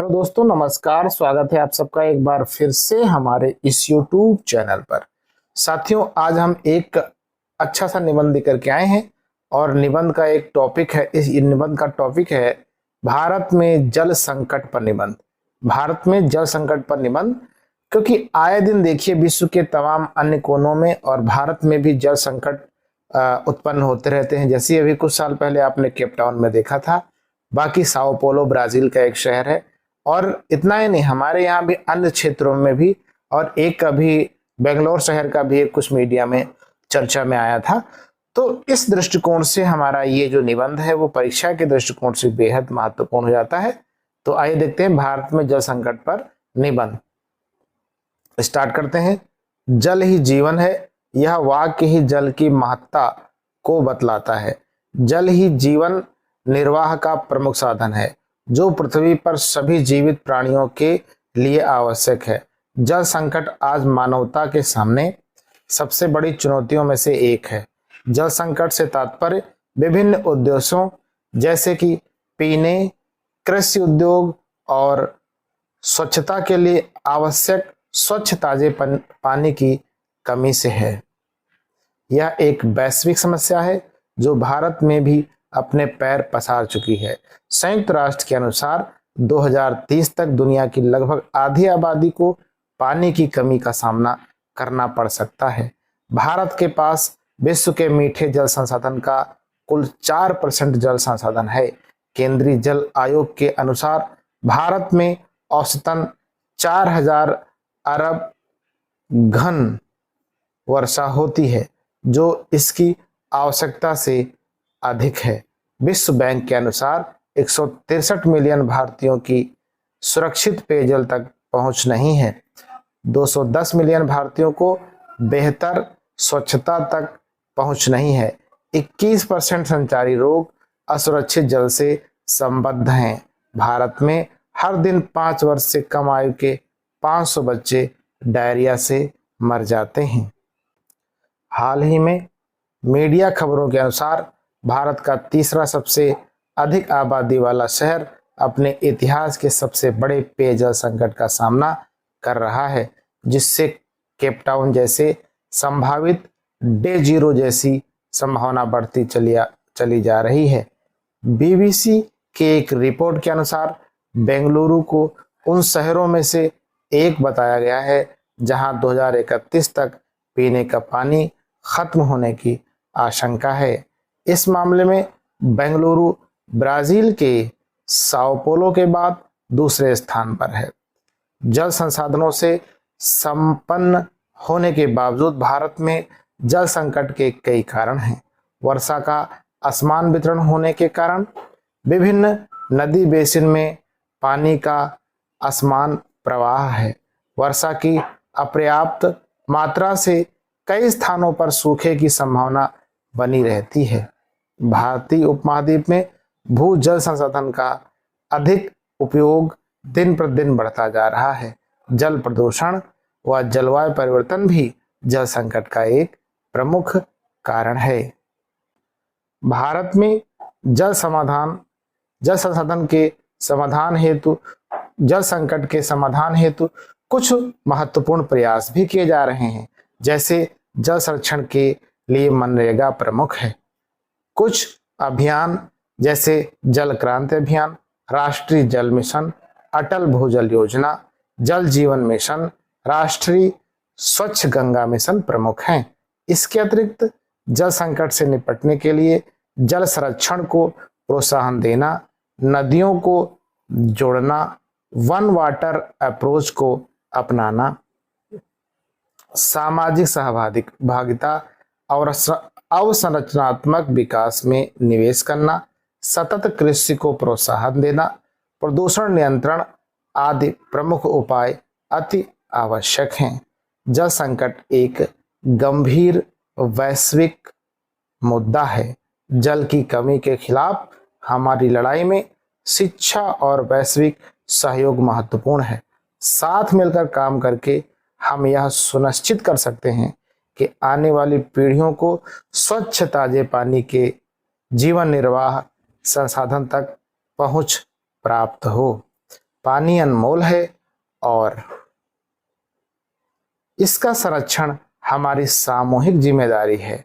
Hello दोस्तों, नमस्कार। स्वागत है आप सबका एक बार फिर से हमारे इस YouTube चैनल पर। साथियों, आज हम एक अच्छा सा निबंध लेकर के आए हैं और निबंध का एक टॉपिक है। इस निबंध का टॉपिक है भारत में जल संकट पर निबंध। भारत में जल संकट पर निबंध, क्योंकि आए दिन देखिए विश्व के तमाम अन्य कोनों में और भारत में भी जल संकट उत्पन्न होते रहते हैं। जैसे अभी कुछ साल पहले आपने केप टाउन में देखा था। बाकी साओ पोलो ब्राजील का एक शहर है। और इतना ही नहीं, हमारे यहाँ भी अन्य क्षेत्रों में भी, और एक अभी बेंगलोर शहर का भी एक कुछ मीडिया में चर्चा में आया था। तो इस दृष्टिकोण से हमारा ये जो निबंध है वो परीक्षा के दृष्टिकोण से बेहद महत्वपूर्ण हो जाता है। तो आइए देखते हैं भारत में जल संकट पर निबंध। स्टार्ट करते हैं। जल ही जीवन है, यह वाक्य ही जल की महत्ता को बतलाता है। जल ही जीवन निर्वाह का प्रमुख साधन है जो पृथ्वी पर सभी जीवित प्राणियों के लिए आवश्यक है। जल संकट आज मानवता के सामने सबसे बड़ी चुनौतियों में से एक है। जल संकट से तात्पर्य विभिन्न उद्देश्यों जैसे कि पीने, कृषि उद्योग और स्वच्छता के लिए आवश्यक स्वच्छ ताजे पानी की कमी से है। यह एक वैश्विक समस्या है जो भारत में भी अपने पैर पसार चुकी है। संयुक्त राष्ट्र के अनुसार 2030 तक दुनिया की लगभग आधी आबादी को पानी की कमी का सामना करना पड़ सकता है। भारत के पास विश्व के मीठे जल संसाधन का कुल 4% जल संसाधन है। केंद्रीय जल आयोग के अनुसार भारत में औसतन 4000 अरब घन वर्षा होती है जो इसकी आवश्यकता से अधिक है। विश्व बैंक के अनुसार 163 मिलियन भारतीयों की सुरक्षित पेयजल तक पहुंच नहीं है। 210 मिलियन भारतीयों को बेहतर स्वच्छता तक पहुंच नहीं है। 21% संचारी रोग असुरक्षित जल से संबद्ध हैं। भारत में हर दिन 5 वर्ष से कम आयु के 500 बच्चे डायरिया से मर जाते हैं। हाल ही में मीडिया खबरों के अनुसार भारत का तीसरा सबसे अधिक आबादी वाला शहर अपने इतिहास के सबसे बड़े पेयजल संकट का सामना कर रहा है, जिससे केप टाउन जैसे संभावित डे जीरो जैसी संभावना बढ़ती चली जा रही है। बीबीसी के एक रिपोर्ट के अनुसार बेंगलुरु को उन शहरों में से एक बताया गया है जहां 2031 तक पीने का पानी खत्म होने की आशंका है। इस मामले में बेंगलुरु ब्राजील के साओ पोलो के बाद दूसरे स्थान पर है। जल संसाधनों से संपन्न होने के बावजूद भारत में जल संकट के कई कारण हैं। वर्षा का असमान वितरण होने के कारण विभिन्न नदी बेसिन में पानी का असमान प्रवाह है। वर्षा की अपर्याप्त मात्रा से कई स्थानों पर सूखे की संभावना बनी रहती है। भारतीय उपमहाद्वीप में भू जल संसाधन का अधिक उपयोग दिन प्रतिदिन बढ़ता जा रहा है। जल प्रदूषण व जलवायु परिवर्तन भी जल संकट का एक प्रमुख कारण है। भारत में जल संसाधन के समाधान हेतु जल संकट के समाधान हेतु कुछ महत्वपूर्ण प्रयास भी किए जा रहे हैं। जैसे जल संरक्षण के लिए मनरेगा प्रमुख है। कुछ अभियान जैसे जल क्रांति अभियान, राष्ट्रीय जल मिशन, अटल भूजल योजना, जल जीवन मिशन, राष्ट्रीय स्वच्छ गंगा मिशन प्रमुख हैं। इसके अतिरिक्त जल संकट से निपटने के लिए जल संरक्षण को प्रोत्साहन देना, नदियों को जोड़ना, वन वाटर अप्रोच को अपनाना, सामाजिक सहभागिता और अवसंरचनात्मक विकास में निवेश करना, सतत कृषि को प्रोत्साहन देना, प्रदूषण नियंत्रण आदि प्रमुख उपाय अति आवश्यक हैं। जल संकट एक गंभीर वैश्विक मुद्दा है। जल की कमी के खिलाफ हमारी लड़ाई में शिक्षा और वैश्विक सहयोग महत्वपूर्ण है। साथ मिलकर काम करके हम यह सुनिश्चित कर सकते हैं कि आने वाली पीढ़ियों को स्वच्छ ताजे पानी के जीवन निर्वाह संसाधन तक पहुंच प्राप्त हो। पानी अनमोल है और इसका संरक्षण हमारी सामूहिक जिम्मेदारी है।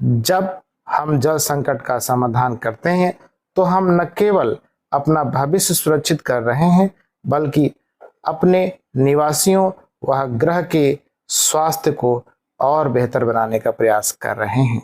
जब हम जल संकट का समाधान करते हैं तो हम न केवल अपना भविष्य सुरक्षित कर रहे हैं बल्कि अपने निवासियों व ग्रह के स्वास्थ्य को और बेहतर बनाने का प्रयास कर रहे हैं।